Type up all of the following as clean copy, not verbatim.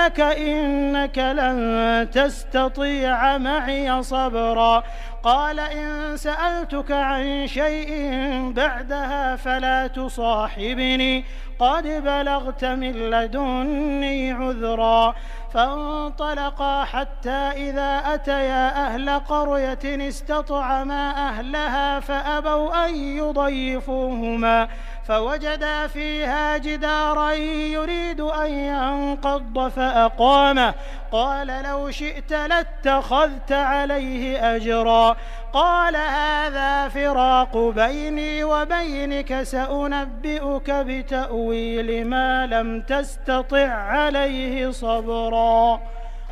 ويلك إنك لن تستطيع معي صبرا. قال إن سألتك عن شيء بعدها فلا تصاحبني قد بلغت من لدني عذرا. فانطلقا حتى إذا أتيا أهل قرية استطعما أهلها فأبوا أن يضيفوهما فوجدا فيها جدارا يريد أن ينقض فأقامه. قال لو شئت لاتخذت عليه أجرا. قال هذا فراق بيني وبينك سأنبئك بتأويل ما لم تستطع عليه صبرا.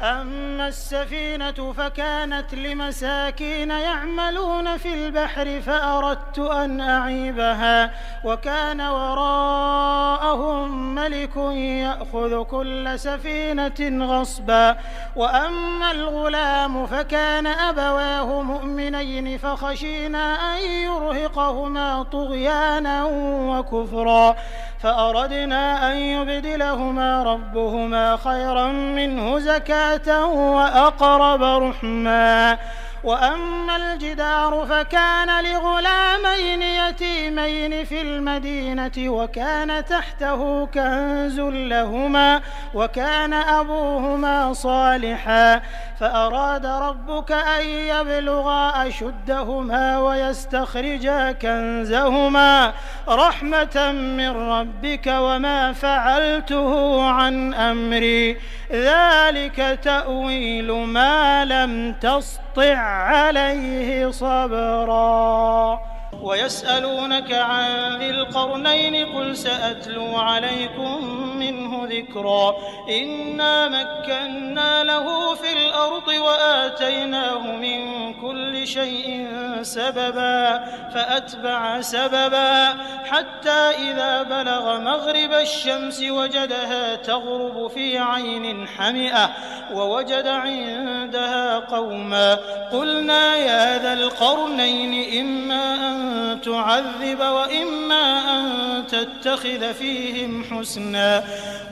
أما السفينة فكانت لمساكين يعملون في البحر فأردت أن أعيبها وكان وراءهم ملك يأخذ كل سفينة غصبا. وأما الغلام فكان أبواه مؤمنين فخشينا أن يرهقهما طغيانا وكفرا فأردنا أن يبدلهما ربهما خيرا منه زكاة وأقرب رحما. وأما الجدار فكان لغلامين يتيمين في المدينة وكان تحته كنز لهما وكان أبوهما صالحا فأراد ربك أن يبلغا أشدهما ويستخرجا كنزهما رحمة من ربك وما فعلته عن أمري ذلك تأويل ما لم تسطع عليه صبرا. ويسألونك عن ذي القرنين قل سأتلو عليكم منه ذكرا. إنا مكنا له في الأرض وآتيناه من كل شيء سببا فأتبع سببا حتى إذا بلغ مغرب الشمس وجدها تغرب في عين حمئة ووجد عندها قوما قلنا يا ذا القرنين إما أن تعذب وإما أن تتخذ فيهم حسنا.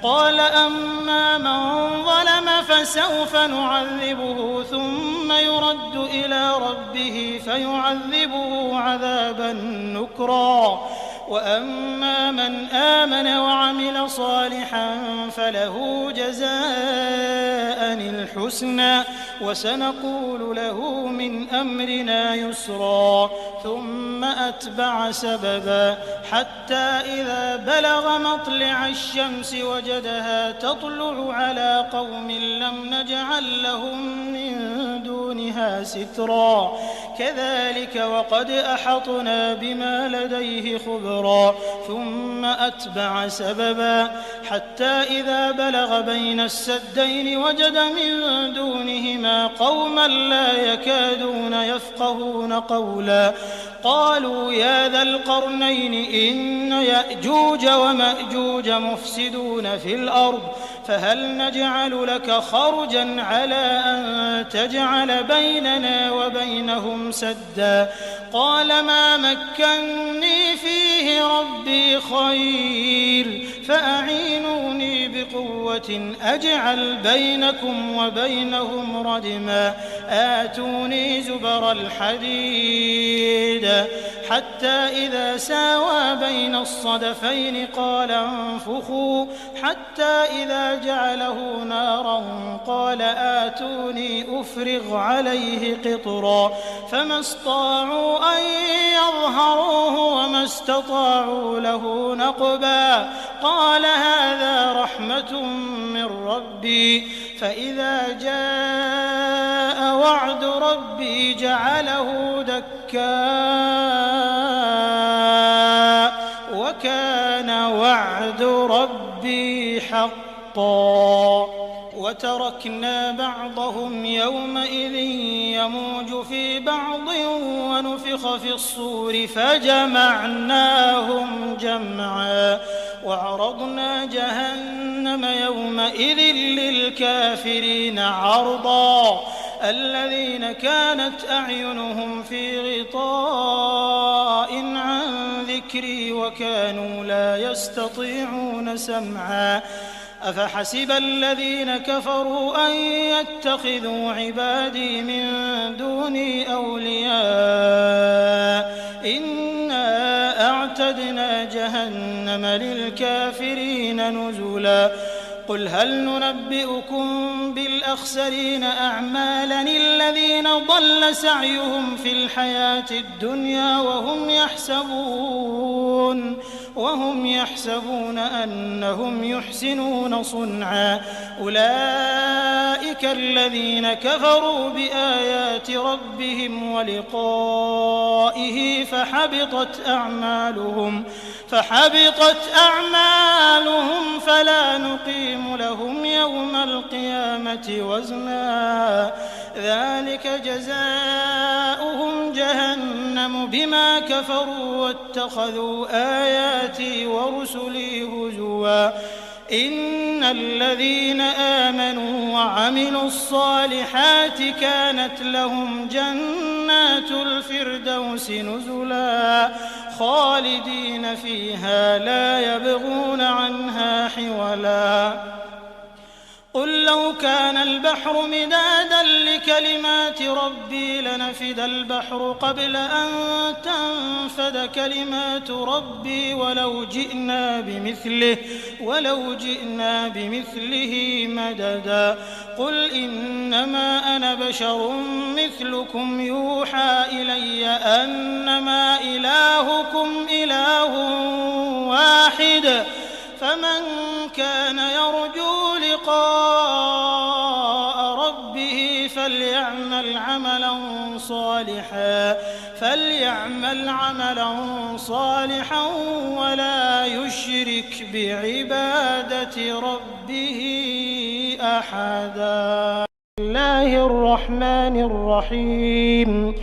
قال أما من ظلم فسوف نعذبه ثم يرد إلى ربه فيعذبه عذابا نكرا. وأما من آمن وعمل صالحا فله جزاء الحسنى وسنقول له من أمرنا يسرا. ثم أتبع سببا حتى إذا بلغ مطلع الشمس وجدها تطلع على قوم لم نجعل لهم من دونها سترا. كذلك وقد أحطنا بما لديه خبرا. ثم أتبع سببا حتى إذا بلغ بين السدين وجد من دونهما قوما لا يكادون يفقهون قولا. قالوا يا ذا القرنين إن يأجوج ومأجوج مفسدون في الأرض فهل نجعل لك خرجا على أن تجعل بيننا وبينهم سدا. قال ما مكني فيه ربي خير فأعينوني بقوة أجعل بينكم وبينهم ردما. آتوني زبر الحديد حتى إذا ساوى بين الصدفين قال انفخوا حتى إذا جعله نارا قال آتوني أفرغ عليه قطرا. فما استطاعوا أن يظهروه وما استطاعوا له نقبا. قال هذا رحمة من ربي فإذا جاء وعد ربي جعله دكاء وكان وعد ربي حقا. وتركنا بعضهم يومئذ يموج في بعض ونفخ في الصور فجمعناهم جمعا. وعرضنا جهنم يومئذ للكافرين عرضا. الذين كانت أعينهم في غطاء عن ذكري وكانوا لا يستطيعون سمعا. أفحسب الذين كفروا أن يتخذوا عبادي من دوني أولياء إنا أعتدنا جهنم للكافرين نزلا قل هل ننبئكم بالأخسرين أعمالا الذين ضل سعيهم في الحياة الدنيا وهم يحسبون أنهم يحسنون صنعا أولئك الذين كفروا بآيات ربهم ولقائه فحبطت أعمالهم فلا نقيم لهم يوم القيامة وزنا ذلك جزاؤهم جهنم بما كفروا واتخذوا آياتي ورسلي هزوا إن الذين آمنوا وعملوا الصالحات كانت لهم جنات الفردوس نزلا خالدين فيها لا يبغون عنها حولا قل لو كان البحر مدادا لكلمات ربي لنفد البحر قبل أن تنفد كلمات ربي ولو جئنا بمثله مددا قل إنما أنا بشر مثلكم يوحى إلي أنما إلهكم إله واحد فمن كان يرجو لقاء ربه فليعمل عملا صالحا ولا يشرك بعبادة ربه أحدا. بسم الله الرحمن الرحيم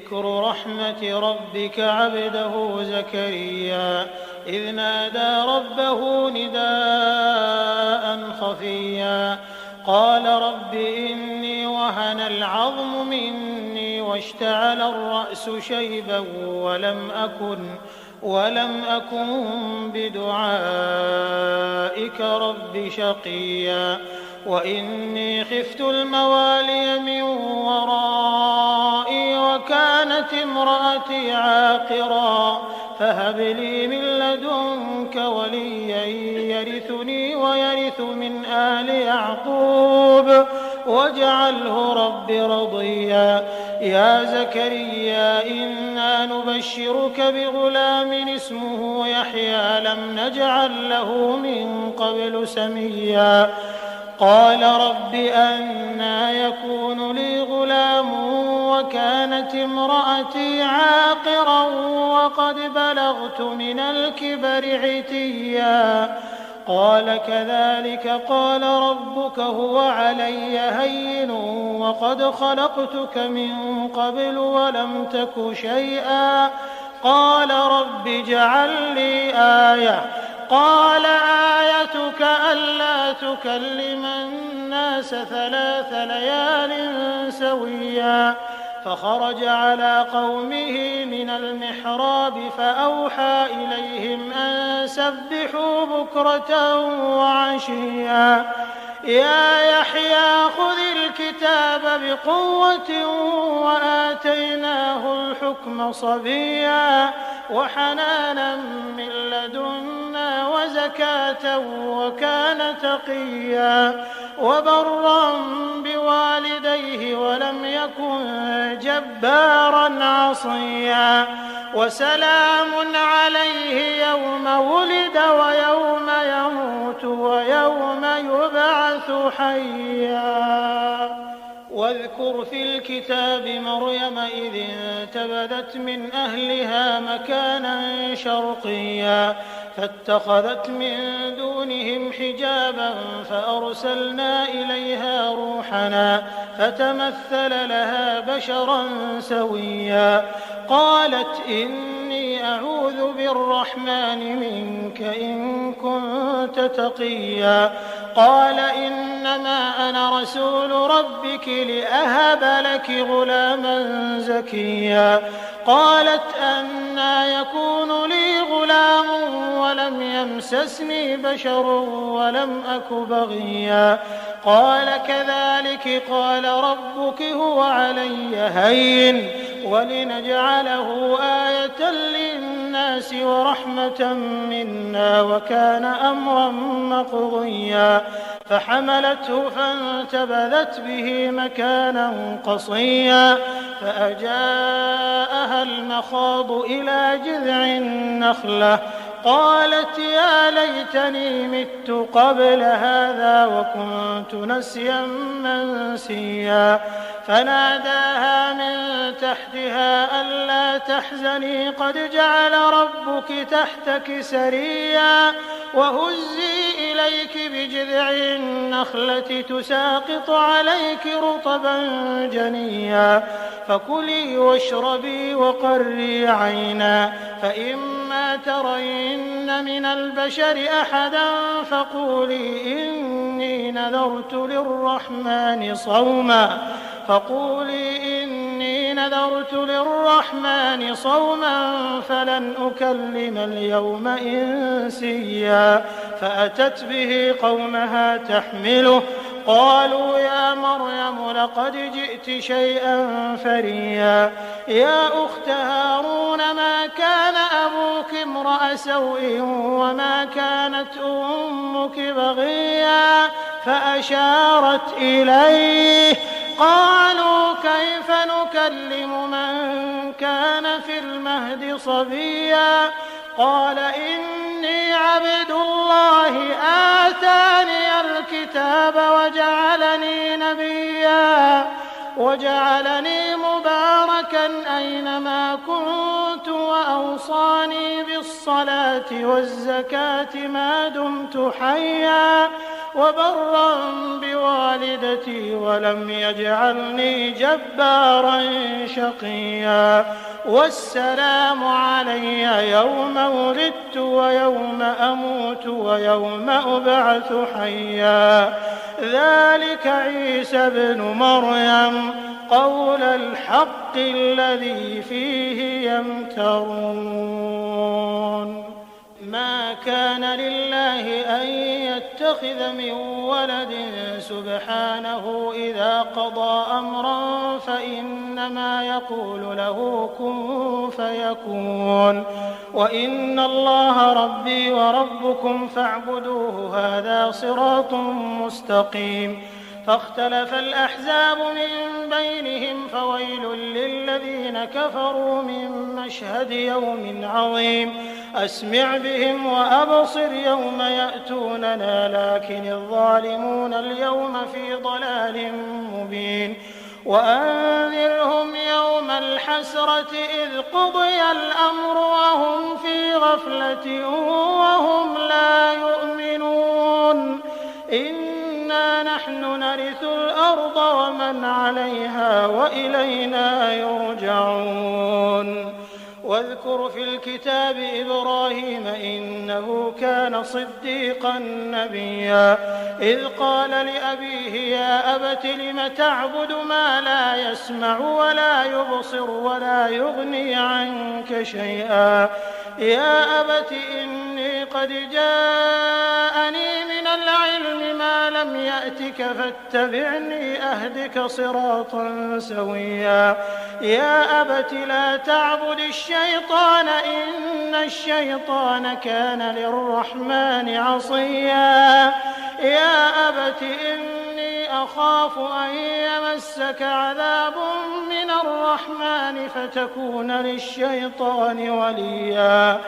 ذكر رحمة ربك عبده زكريا إذ نادى ربه نداء خفيا قال رب إني وهن العظم مني واشتعل الرأس شيبا ولم أكن بدعائك رب شقيا وإني خفت الموالي من ورائي وكانت امرأتي عاقرا فهب لي من لدنك وليا يرثني ويرث من آل يعقوب واجعله رب رضيا يا زكريا إنا نبشرك بغلام اسمه يحيى لم نجعل له من قبل سميا قال رب أنى يكون لي غلام وكانت امرأتي عاقرا وقد بلغت من الكبر عتيا قال كذلك قال ربك هو علي هين وقد خلقتك من قبل ولم تك شيئا قال رب اجعل لي آية قال آيتك ألا تكلم الناس 3 ليال سويا فخرج على قومه من المحراب فأوحى إليهم أن سبحوا بكرة وعشيا يا يحيى خذ الكتاب بقوة وآتيناه الحكم صبيا وحنانا من لدنا وزكاة وكان تقيا وبرا بوالديه ولم يكن جبارا عصيا وسلام عليه يوم ولد ويوم يموت ويوم يبعث حيا واذكر في الكتاب مريم إذ انتبذت من أهلها مكانا شرقيا فاتخذت من دونهم حجابا فأرسلنا إليها روحنا فتمثل لها بشرا سويا قالت إني أعوذ بالرحمن منك إن كنت تقيا قال إنما أنا رسول ربك لأهب لك غلاما زكيا قالت أنى يكون لي غلام ولم يمسسني بشر ولم أك بغيا قال كذلك قال ربك هو علي هين ولنجعله آية للناس ورحمة منا وكان أمرا مقضيا فحملته فانتبذت به مكانا قصيا فأجاءها المخاض إلى جذع النخلة قالت يا ليتني مت قبل هذا وكنت نسيا منسيا فناداها من تحتها ألا تحزني قد جعل ربك تحتك سريا وهزي إليك بجذع النخلة تساقط عليك رطبا جنيا فكلي واشربي وقري عينا فإما ترين من البشر أحدا فقولي إني نذرت للرحمن صوما فلن أكلم اليوم إنسيا فأتت به قومها تحمله قالوا يا مريم لقد جئت شيئا فريا يا أخت هارون ما كان أبوك امرأ سوء وما كانت أمك بغيا فأشارت إليه قالوا كيف نكلم من كان في المهد صبيا قال إني عبد الله آتاني الكتاب وجعلني نبيا وجعلني مباركا أينما كنت وأوصاني بالصلاة والزكاة ما دمت حيا وبرا بوالدتي ولم يجعلني جبارا شقيا والسلام علي يوم ولدت ويوم أموت ويوم أبعث حيا ذلك عيسى ابن مريم قول الحق الذي فيه يمترون ما كان لله أن يتخذ من ولد سبحانه إذا قضى أمرا فإنما يقول له كن فيكون وإن الله ربي وربكم فاعبدوه هذا صراط مستقيم فاختلف الأحزاب من بينهم فويل للذين كفروا من مشهد يوم عظيم أسمع بهم وأبصر يوم يأتوننا لكن الظالمون اليوم في ضلال مبين وأنذرهم يوم الحسرة إذ قضي الأمر وهم في غفلة وهم لا يؤمنون إنا نحن نرث الأرض ومن عليها وإلينا يرجعون واذكر في الكتاب إبراهيم إنه كان صديقا نبيا إذ قال لأبيه يا أبت لم تعبد ما لا يسمع ولا يبصر ولا يغني عنك شيئا يا أبت إني قد جاءني من العلم ما لم يأتك فاتبعني أهدك صراطا سويا يا أبت لا تعبد الشيطان إن الشيطان كان للرحمن عصيا يا أبت إني أخاف أن يمسك عذاب من الرحمن فتكون للشيطان وليا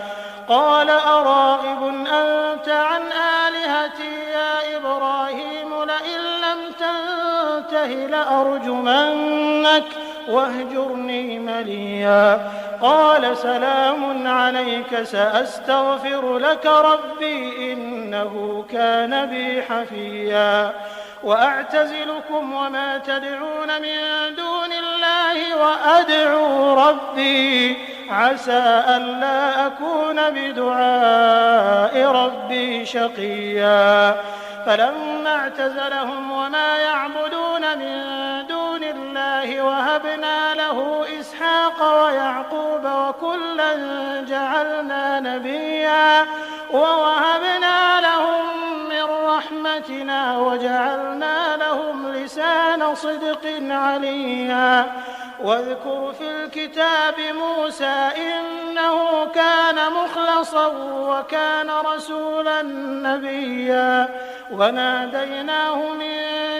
قال أراغب أنت عن آلهتي يا إبراهيم لئن لم تنته لأرجمنك واهجرني مليا. قال سلام عليك سأستغفر لك ربي إنه كان بي حفيا. وأعتزلكم وما تدعون من دون الله وأدعو ربي عسى ألا أكون بدعاء ربي شقيا. فلما اعتزلهم وما يعبدون من دون الله وهبنا له إسحاق ويعقوب وكلا جعلنا نبيا ووهبنا لهم من رحمتنا وجعلنا لهم لسان صدق عليا. واذكر في الكتاب موسى إنه كان مخلصا وكان رسولا نبيا. وناديناه من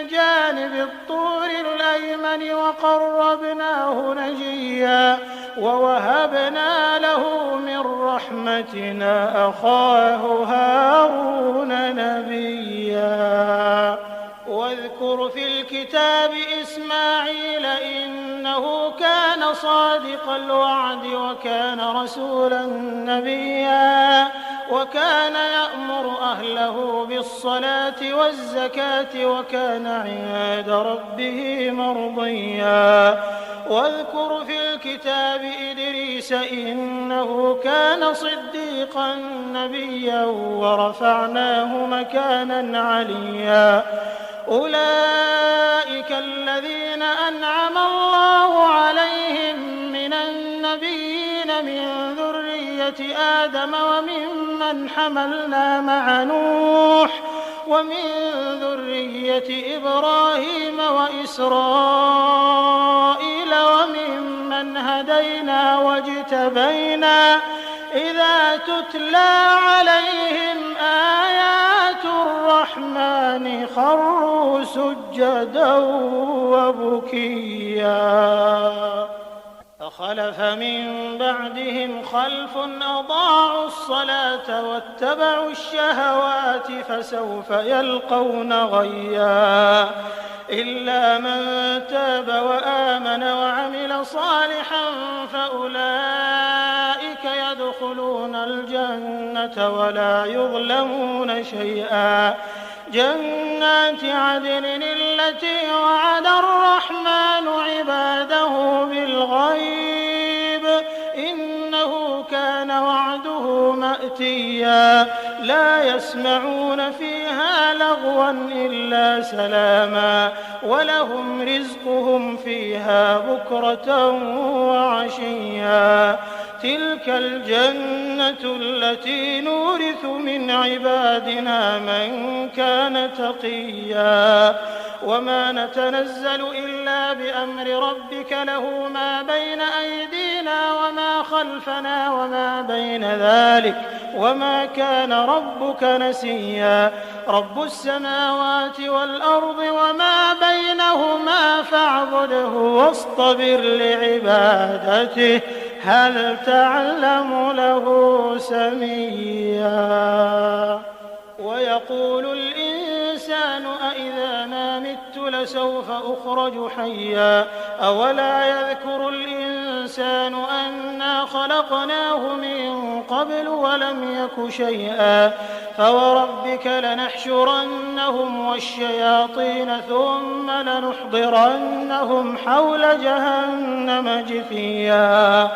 جانب الطور الأيمن وقربناه نجيا. ووهبنا له من رحمتنا أخاه هارون نبيا. واذكر في الكتاب إسماعيل إنه كان صادق الوعد وكان رسولا نبيا. وكان يأمر أهله بالصلاة والزكاة وكان عند ربه مرضيا. واذكر في الكتاب إدريس إنه كان صديقا نبيا ورفعناه مكانا عليا. أولئك الذين أنعم الله عليهم من النبيين من ذرية آدم وممن حملنا مع نوح ومن ذرية إبراهيم وإسرائيل وممن هدينا واجتبينا إذا تتلى عليهم آيات الرحمن خروا سجدا وبكيا. فخلف من بعدهم خلف أضاعوا الصلاة واتبعوا الشهوات فسوف يلقون غيا. إلا من تاب وآمن وعمل صالحا فأولئك يدخلون الجنة ولا يظلمون شيئا. جنات عدن التي وعد الرحمن عباده بالغيب إنه كان وعده مأتيا. لا يسمعون فيها لغوا إلا سلاما ولهم رزقهم فيها بكرة وعشيا. تلك الجنة التي نورث من عبادنا من كان تقيا. وما نتنزل إلا بأمر ربك له ما بين أيدينا وما خلفنا وما بين ذلك وما كان ربك نسيا. رب السماوات والأرض وما بينهما فاعبده واصطبر لعبادته هل تعلم له سميا. ويقول الإنسان أإذا ما مت لسوف أخرج حيا. أولا يذكر الإنسان أنا خلقناه من قبل ولم يك شيئا. فوربك لنحشرنهم والشياطين ثم لنحضرنهم حول جهنم جثيا.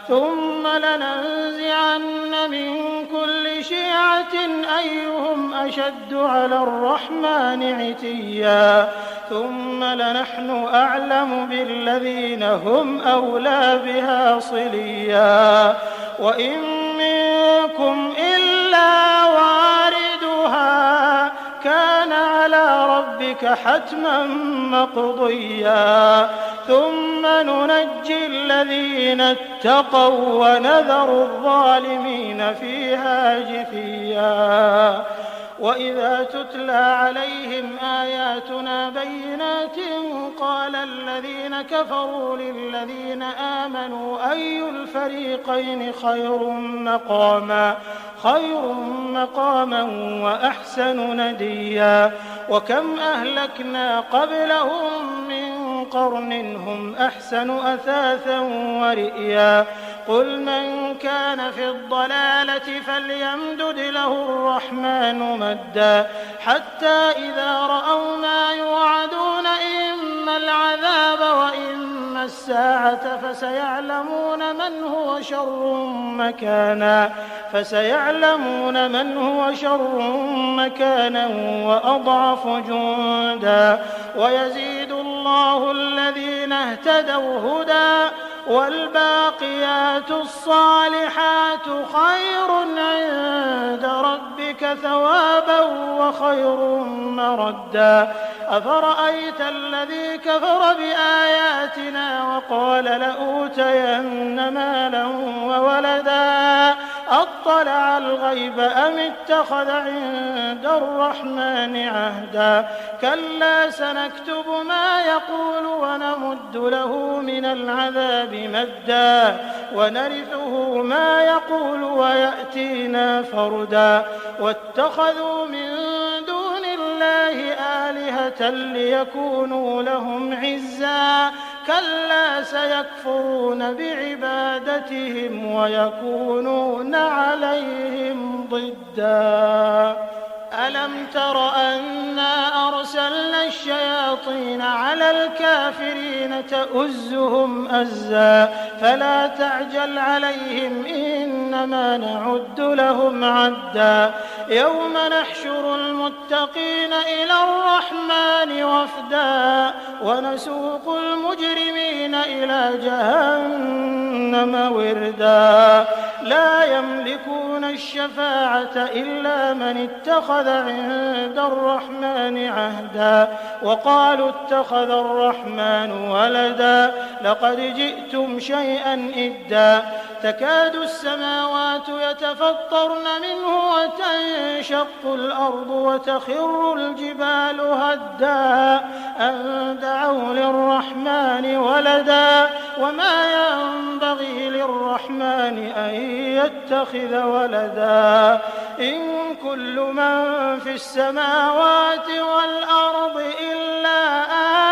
ثم لننزعن من كل شيعة أيهم أشد على الرحمن عتيا. ثم لنحن أعلم بالذين هم أولى بها صليا. وإن منكم إلا واردها كان على ربك حتما مقضيا. ثم ننجي الذين اتقوا ونذر الظالمين فيها جثيا. وإذا تتلى عليهم آياتنا بينات قال الذين كفروا للذين آمنوا أي الفريقين خير مقاما وأحسن نديا. وكم أهلكنا قبلهم من قرن هم أحسن أثاثا ورئيا قل من كان في الضلالة فليمدد له الرحمن مدا حتى إذا رأوا ما يوعدون إما العذاب وإما الساعة فسيعلمون من هو شر مكانا وأضعف جندا ويزيد الله الذين اهتدوا هدى والباقيات الصالحات خير عند ربك ثوابا وخير مردا أفرأيت الذي كفر بآياتنا وقال لأوتين مالا وولدا أطلع الغيب أم اتخذ عند الرحمن عهدا كلا سنكتب ما يقول ونمد له من العذاب مدا ونرثه ما يقول ويأتينا فردا واتخذوا من دون الله آلهة ليكونوا لهم عزا كلا سيكفرون بعبادتهم ويكونون عليهم ضدا ألم تر أنا أرسلنا الشياطين على الكافرين تؤزهم أزا فلا تعجل عليهم إنما نعد لهم عدا يوم نحشر المتقين إلى الرحمن وفدا ونسوق المجرمين إلى جهنم وردا لا يملكون الشفاعة إلا من اتخذ عند الرحمن عهدا وقالوا اتخذ الرحمن ولدا لقد جئتم شيئا إدا تكاد السماوات يتفطرن منه وتنشق الأرض وتخر الجبال هدا أن دعوا للرحمن ولدا وما ينبغي للرحمن أن يتخذ ولدا إن كل من في السماوات والأرض إلا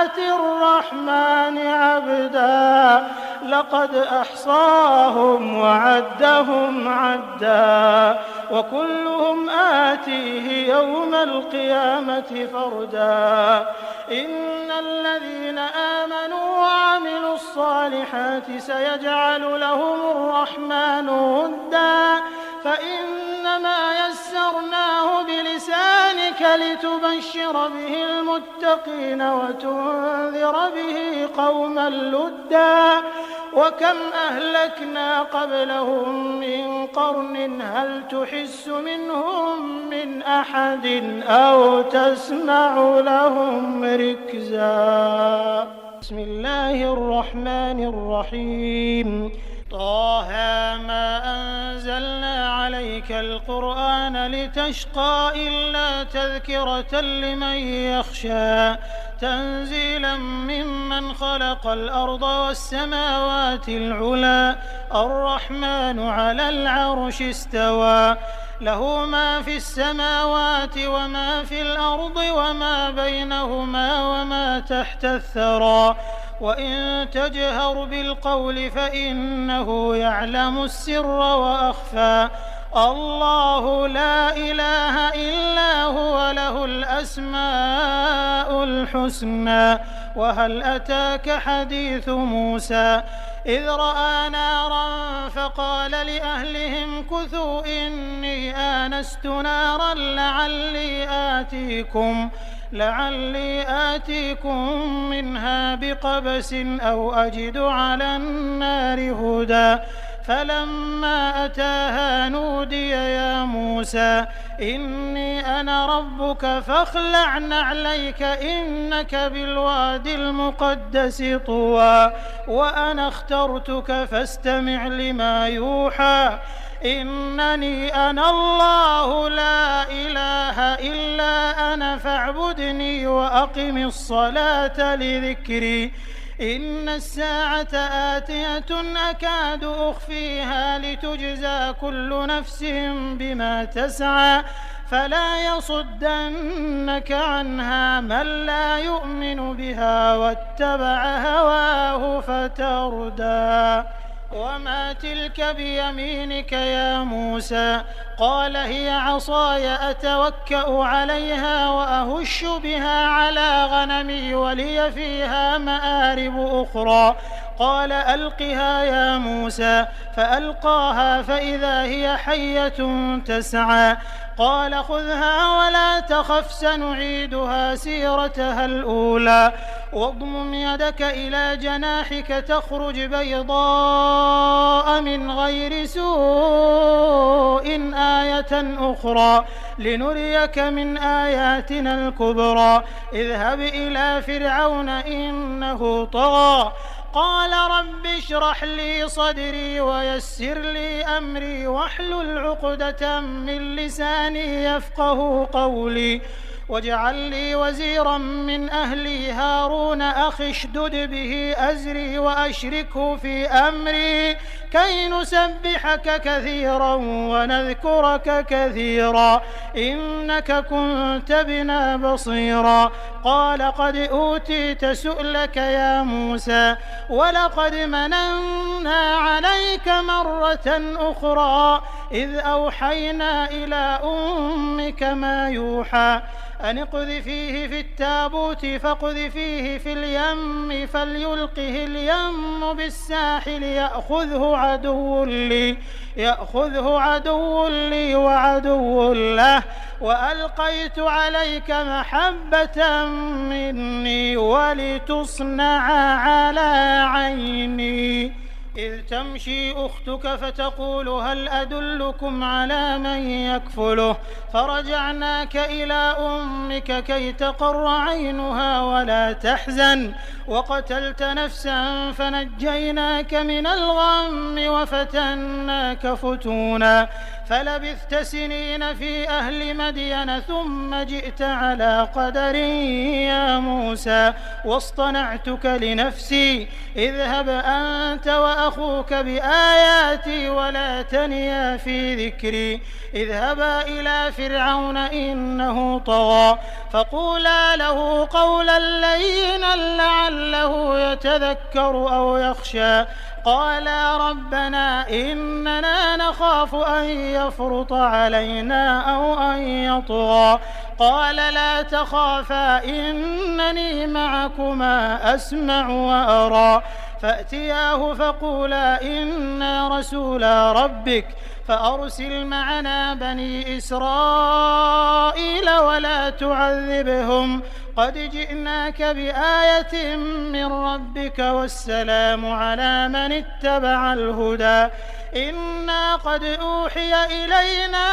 آتي الرحمن عبدا لقد أحصاهم وعدهم عدا وكلهم آتيه يوم القيامة فردا إن الذين آمنوا وعملوا الصالحات سيجعل لهم الرحمن ودا فإنما يسرناه بلسانك لتبشر به المتقين وتنذر به قوما لدا وكم أهلكنا قبلهم من قرن هل تحس منهم من أحد أو تسمع لهم ركزا بسم الله الرحمن الرحيم طه ما أنزلنا عليك القرآن لتشقى إلا تذكرة لمن يخشى تنزيلا ممن خلق الأرض والسماوات العلى الرحمن على العرش استوى له ما في السماوات وما في الأرض وما بينهما وما تحت الثرى وإن تجهر بالقول فإنه يعلم السر وأخفى الله لا إله إلا هو له الأسماء الحسنى وهل أتاك حديث موسى إذ رأى نارا فقال لأهلهم كثوا إني آنست نارا لعلي آتيكم منها بقبس أو أجد على النار هدى فلما أتاها نودي يا موسى إني أنا ربك فاخلع نعليك إنك بالوادي المقدس طوى وأنا اخترتك فاستمع لما يوحى إنني أنا الله لا إله إلا أنا فاعبدني وأقم الصلاة لذكري إن الساعة آتية أكاد أخفيها لتجزى كل نفس بما تسعى فلا يصدنك عنها من لا يؤمن بها واتبع هواه فتردى وما تلك بيمينك يا موسى قال هي عصاي أتوكأ عليها وأهش بها على غنمي ولي فيها مآرب أخرى قال ألقها يا موسى فألقاها فإذا هي حية تسعى قال خذها ولا تخف سنعيدها سيرتها الأولى واضمم يدك إلى جناحك تخرج بيضاء من غير سوء آية أخرى لنريك من آياتنا الكبرى اذهب إلى فرعون إنه طغى قال رب اشرح لي صدري ويسر لي أمري واحلل عقدة من لساني يفقه قولي واجعل لي وزيرا من أهلي هارون أخي اشدد به أزري وأشركه في أمري كي نسبحك كثيرا ونذكرك كثيرا إنك كنت بنا بصيرا قال قد أوتيت سؤلك يا موسى ولقد مننا عليك مرة أخرى إذ أوحينا إلى أمك ما يوحى أن اقذفيه في التابوت فاقذفيه في اليم فليلقه اليم بالساحل يأخذه عدو لي وعدو له وألقيت عليك محبة مني ولتصنع على عيني إذ تمشي أختك فتقول هل أدلكم على من يكفله فرجعناك إلى أمك كي تقر عينها ولا تحزن وقتلت نفسا فنجيناك من الغم وفتناك فتونا فلبثت سنين في أهل مدين ثم جئت على قدر يا موسى واصطنعتك لنفسي اذهب أنت وأخوك بآياتي ولا تنيا في ذكري اذهبا إلى فرعون إنه طغى فقولا له قولا لينا لعله يتذكر أو يخشى قالا ربنا إننا نخاف أن يفرط علينا أو أن يطغى قال لا تخافا إنني معكما أسمع وأرى فأتياه فقولا إنا رسولا ربك فأرسل معنا بني إسرائيل ولا تعذبهم قد جئناك بآية من ربك والسلام على من اتبع الهدى إنا قد أوحي إلينا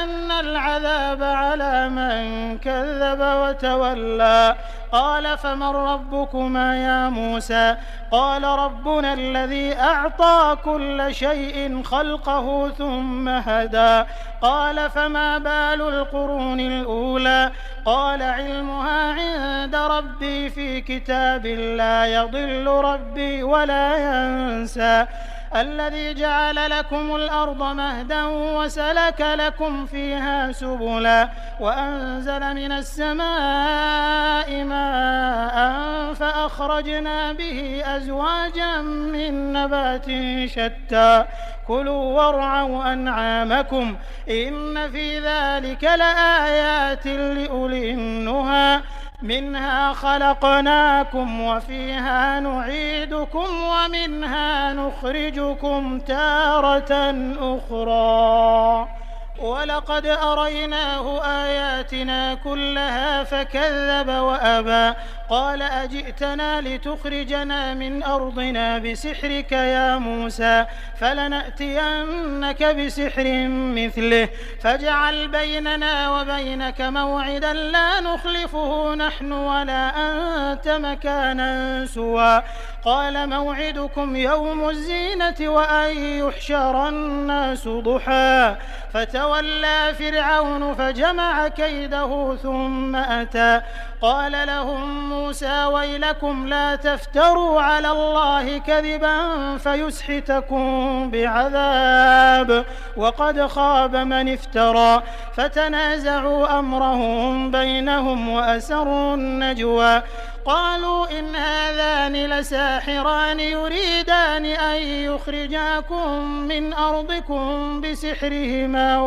أن العذاب على من كذب وتولى قال فمن ربكما يا موسى قال ربنا الذي أعطى كل شيء خلقه ثم هدى قال فما بال القرون الأولى قال علمها عند ربي في كتاب لا يضل ربي ولا ينسى الذي جعل لكم الأرض مهدا وسلك لكم فيها سبلا وأنزل من السماء ماء فأخرجنا به أزواجا من نبات شتى كلوا وارعوا أنعامكم إن في ذلك لآيات لأولي النهى منها خلقناكم وفيها نعيدكم ومنها نخرجكم تارة أخرى ولقد أريناه آياتنا كلها فكذب وأبى قال أجئتنا لتخرجنا من أرضنا بسحرك يا موسى فلنأتينك بسحر مثله فاجعل بيننا وبينك موعدا لا نخلفه نحن ولا أنت مكانا سوى قال موعدكم يوم الزينة وأن يحشر الناس ضحى فتولى فرعون فجمع كيده ثم أتى قال لهم موسى ويلكم لا تفتروا على الله كذبا فيسحتكم بعذاب وقد خاب من افترى فتنازعوا أمرهم بينهم وأسروا النجوى قالوا إن هذان لساحران يريدان أن يخرجاكم من أرضكم بسحرهما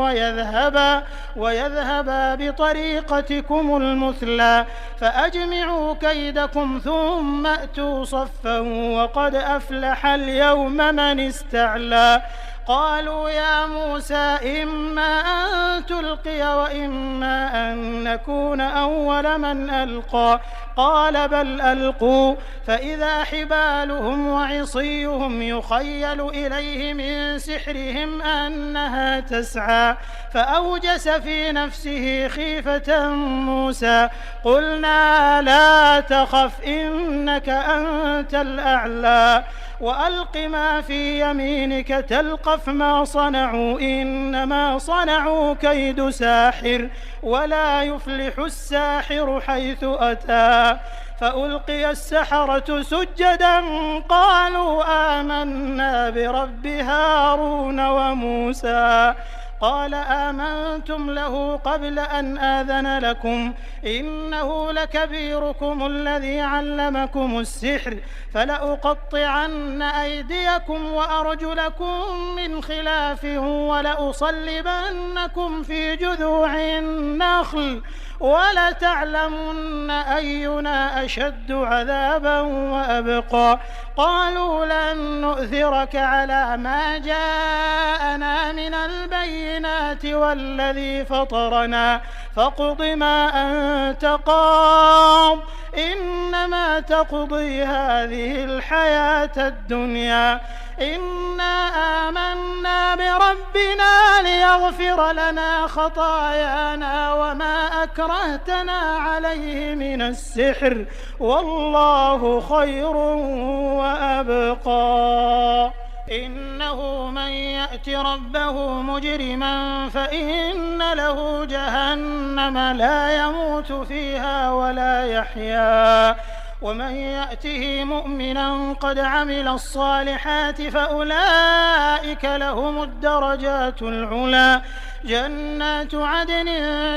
ويذهبا بطريقتكم المثلى فأجمعوا كيدكم ثم أتوا صفا وقد أفلح اليوم من استعلى قالوا يا موسى إما أن تلقي وإما أن نكون أول من ألقى قال بل ألقوا فإذا حبالهم وعصيهم يخيل إليه من سحرهم أنها تسعى فأوجس في نفسه خيفة موسى قلنا لا تخف إنك أنت الأعلى وألق ما في يمينك تلقف ما صنعوا إنما صنعوا كيد ساحر ولا يفلح الساحر حيث أتى فألقي السحرة سجدا قالوا آمنا برب هارون وموسى قال آمنتم له قبل أن آذن لكم إنه لكبيركم الذي علمكم السحر فلأقطعن أيديكم وأرجلكم من خلاف ولأصلبنكم في جذوع النخل ولتعلمن أينا أشد عذابا وأبقى قالوا لن نؤثرك على ما جاءنا من البينات والذي فطرنا فاقض ما أنت قاض إنما تقضي هذه الحياة الدنيا إنا آمنا بربنا ليغفر لنا خطايانا وما أكرهتنا عليه من السحر والله خير وأبقى إنه من يأت ربه مجرما فإن له جهنم لا يموت فيها ولا يحيا ومن يأته مؤمنا قد عمل الصالحات فأولئك لهم الدرجات العلى جنات عدن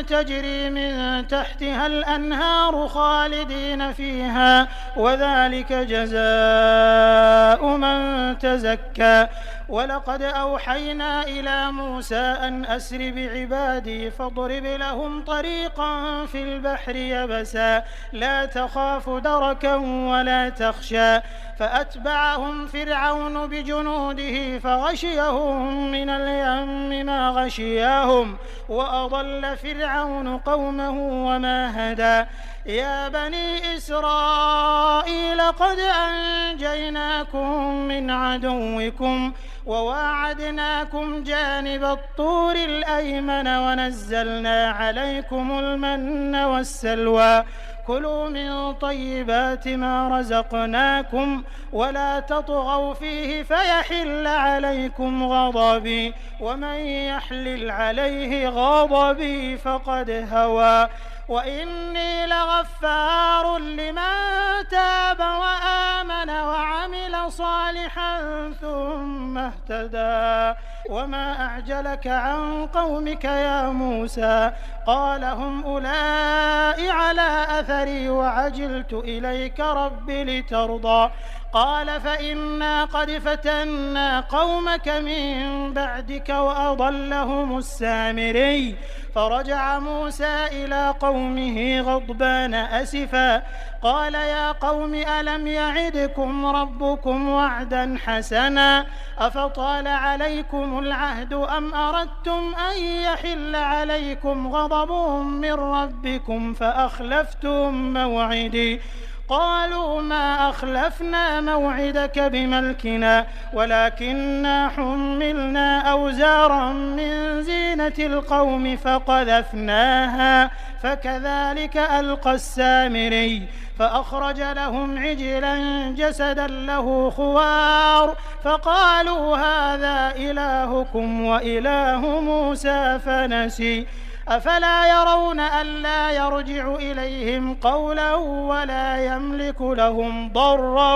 تجري من تحتها الأنهار خالدين فيها وذلك جزاء من تزكى ولقد أوحينا إلى موسى أن أسر بعبادي فاضرب لهم طريقا في البحر يبسا لا تخاف دركا ولا تخشى فأتبعهم فرعون بجنوده فغشيهم من اليم ما غشياهم وأضل فرعون قومه وما هدى يا بني إسرائيل قد أنجيناكم من عدوكم وواعدناكم جانب الطور الأيمن ونزلنا عليكم المن والسلوى كلوا من طيبات ما رزقناكم ولا تطغوا فيه فيحل عليكم غضبي ومن يحلل عليه غضبي فقد هوى وإني لغفار لمن تاب وآمن وعمل صالحا ثم اهتدى وما أعجلك عن قومك يا موسى قال هم أولئك على أثري وعجلت إليك رب لترضى قال فإنا قد فتنا قومك من بعدك وأضلهم السامري فرجع موسى إلى قومه غضبان أسفا قال يا قوم ألم يعدكم ربكم وعدا حسنا أفطال عليكم العهد أم أردتم أن يحل عليكم غضب من ربكم فأخلفتم موعدي قالوا ما أخلفنا موعدك بملكنا ولكننا حملنا أوزارا من زينة القوم فقذفناها فكذلك ألقى السامري فأخرج لهم عجلا جسدا له خوار فقالوا هذا إلهكم وإله موسى فنسي أفلا يرون ألا يرجع إليهم قولا ولا يملك لهم ضرا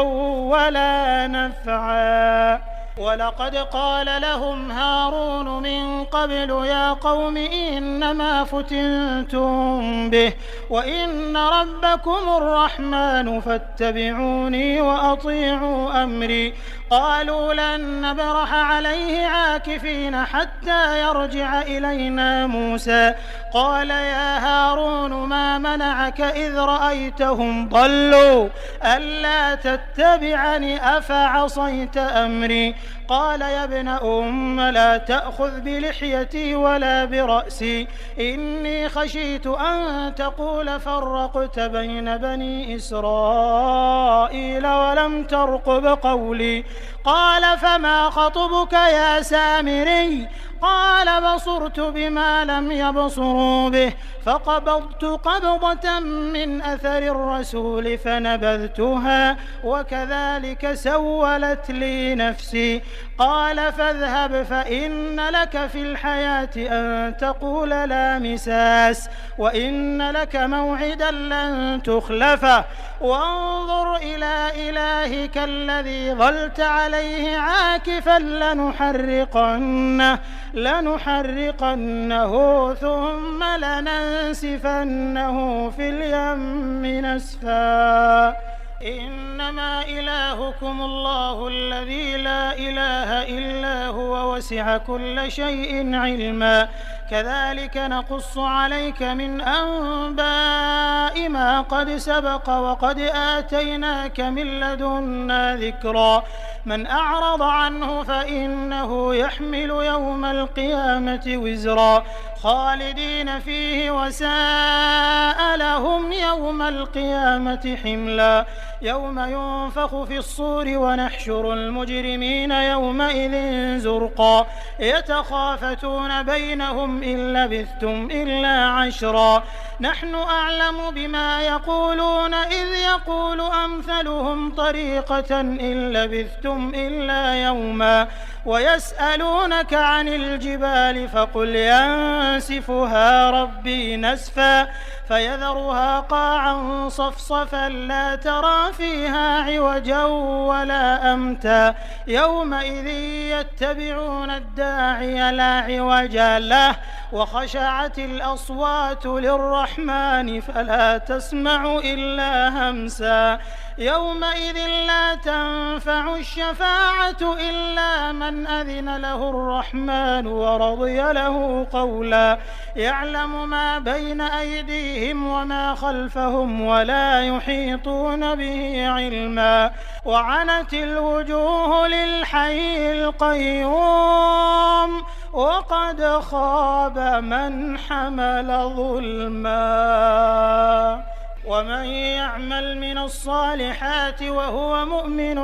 ولا نفعا ولقد قال لهم هارون من قبل يا قوم إنما فتنتم به وإن ربكم الرحمن فاتبعوني وأطيعوا أمري قالوا لن نبرح عليه عاكفين حتى يرجع إلينا موسى قال يا هارون ما منعك إذ رأيتهم ضلوا ألا تتبعني أفعصيت أمري قال يا ابن أم لا تأخذ بلحيتي ولا برأسي إني خشيت أن تقول فرقت بين بني إسرائيل ولم ترقب قولي قال فما خطبك يا سامري قال بصرت بما لم يبصروا به فقبضت قبضة من أثر الرسول فنبذتها وكذلك سولت لي نفسي قال فاذهب فإن لك في الحياة أن تقول لا مساس وإن لك موعدا لن تخلفه وانظر إلى إلهك الذي ظلت عليه عاكفا لنحرقنه ثم لننسفنه في اليم نسفا إنما إلهكم الله الذي لا إله إلا هو وسع كل شيء علما كذلك نقص عليك من أنباء ما قد سبق وقد آتيناك من لدنا ذكرا من أعرض عنه فإنه يحمل يوم القيامة وزرا خالدين فيه وساء لهم يوم القيامة حملا يوم ينفخ في الصور ونحشر المجرمين يومئذ زرقا يتخافتون بينهم إن لبثتم إلا عشرا نحن أعلم بما يقولون إذ يقول أمثلهم طريقة إن لبثتم إلا يوما ويسألونك عن الجبال فقل ينسفها ربي نسفا فيذرها قاعا صفصفا لا ترى فيها عوجا ولا أمتا يومئذ يتبعون الداعي لا عوج له وخشعت الأصوات للرحمن فلا تسمع إلا همسا يومئذ لا تنفع الشفاعة إلا من أذن له الرحمن ورضي له قولا يعلم ما بين أيديهم وما خلفهم ولا يحيطون به علما وعنت الوجوه للحي القيوم وقد خاب من حمل ظلما ومن يعمل من الصالحات وهو مؤمن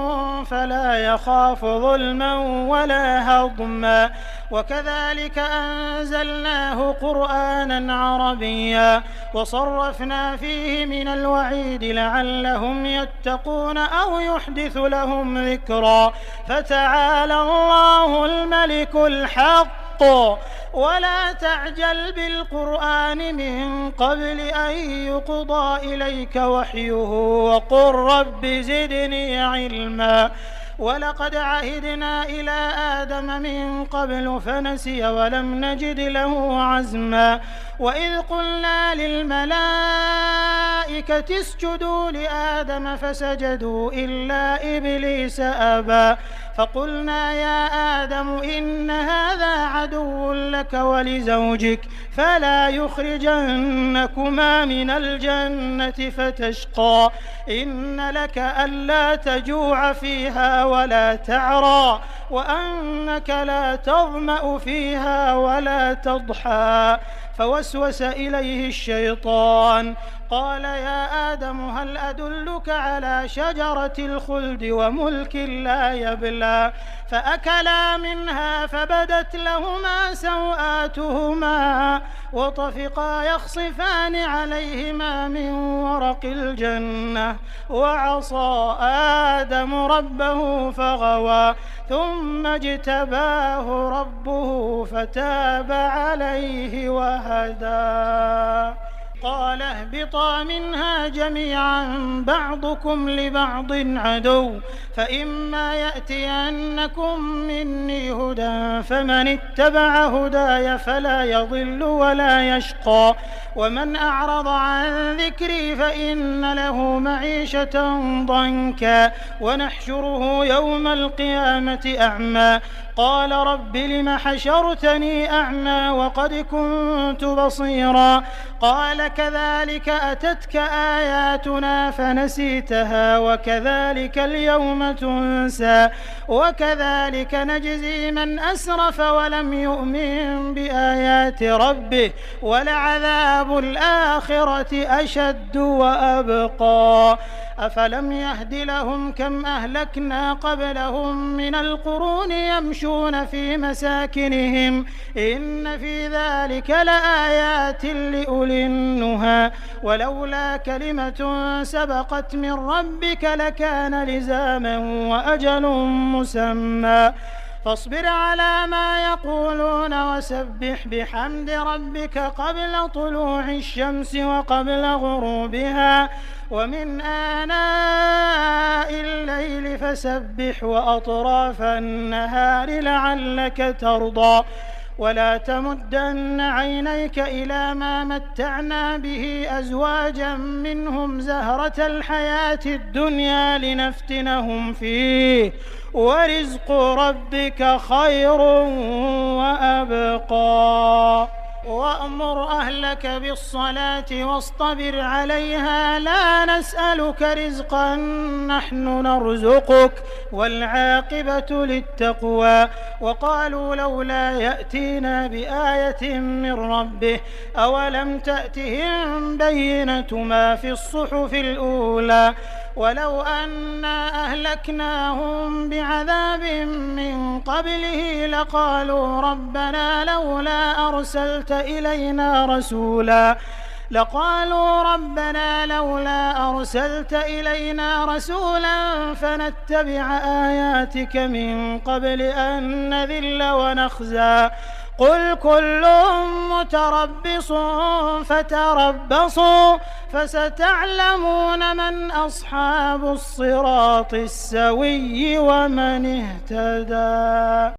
فلا يخاف ظلما ولا هضما وكذلك أنزلناه قرآنا عربيا وصرفنا فيه من الوعيد لعلهم يتقون أو يحدث لهم ذكرا فتعالى الله الملك الحق ولا تعجل بالقرآن من قبل أن يقضى إليك وحيه وقل رب زدني علما ولقد عهدنا إلى آدم من قبل فنسي ولم نجد له عزما وإذ قلنا للملائكة اسجدوا لآدم فسجدوا إلا إبليس أبى فقلنا يا آدم إن هذا عدو لك ولزوجك فلا يخرجنكما من الجنة فتشقى إن لك ألا تجوع فيها ولا تعرى وأنك لا تظمأ فيها ولا تضحى فوسوس إليه الشيطان قال يا آدم هل أدلك على شجرة الخلد وملك لا يبلى فأكلا منها فبدت لهما سوآتهما وطفقا يخصفان عليهما من ورق الجنة وعصى آدم ربه فغوى ثم اجتباه ربه فتاب عليه وهدى قال اهبطا منها جميعا بعضكم لبعض عدو فإما يأتينكم مني هدى فمن اتبع هداي فلا يضل ولا يشقى ومن أعرض عن ذكري فإن له معيشة ضنكا ونحشره يوم القيامة أعمى قال رب لم حشرتني أعمى وقد كنت بصيرا قال كذلك أتتك آياتنا فنسيتها وكذلك اليوم تنسى وكذلك نجزي من أسرف ولم يؤمن بآيات ربه ولعذاب الآخرة أشد وأبقى أفلم يهد لهم كم أهلكنا قبلهم من القرون يمشون في مساكنهم إن في ذلك لآيات لأولي النهى ولولا كلمة سبقت من ربك لكان لزاما وأجل مسمى فاصبر على ما يقولون وسبح بحمد ربك قبل طلوع الشمس وقبل غروبها ومن آناء الليل فسبح وأطراف النهار لعلك ترضى ولا تمدن عينيك إلى ما متعنا به أزواجا منهم زهرة الحياة الدنيا لنفتنهم فيه ورزق ربك خير وأبقى وأمر أهلك بالصلاة واصطبر عليها لا نسألك رزقا نحن نرزقك والعاقبة للتقوى وقالوا لولا يأتينا بآية من ربه أولم تأتهم بينة ما في الصحف الأولى ولو أنا أهلكناهم بعذاب من قبله لقالوا ربنا لولا أرسلت إلينا رسولا فنتبع آياتك من قبل أن نذل ونخزى قل كل متربص فتربصوا فستعلمون من أصحاب الصراط السوي ومن اهتدى.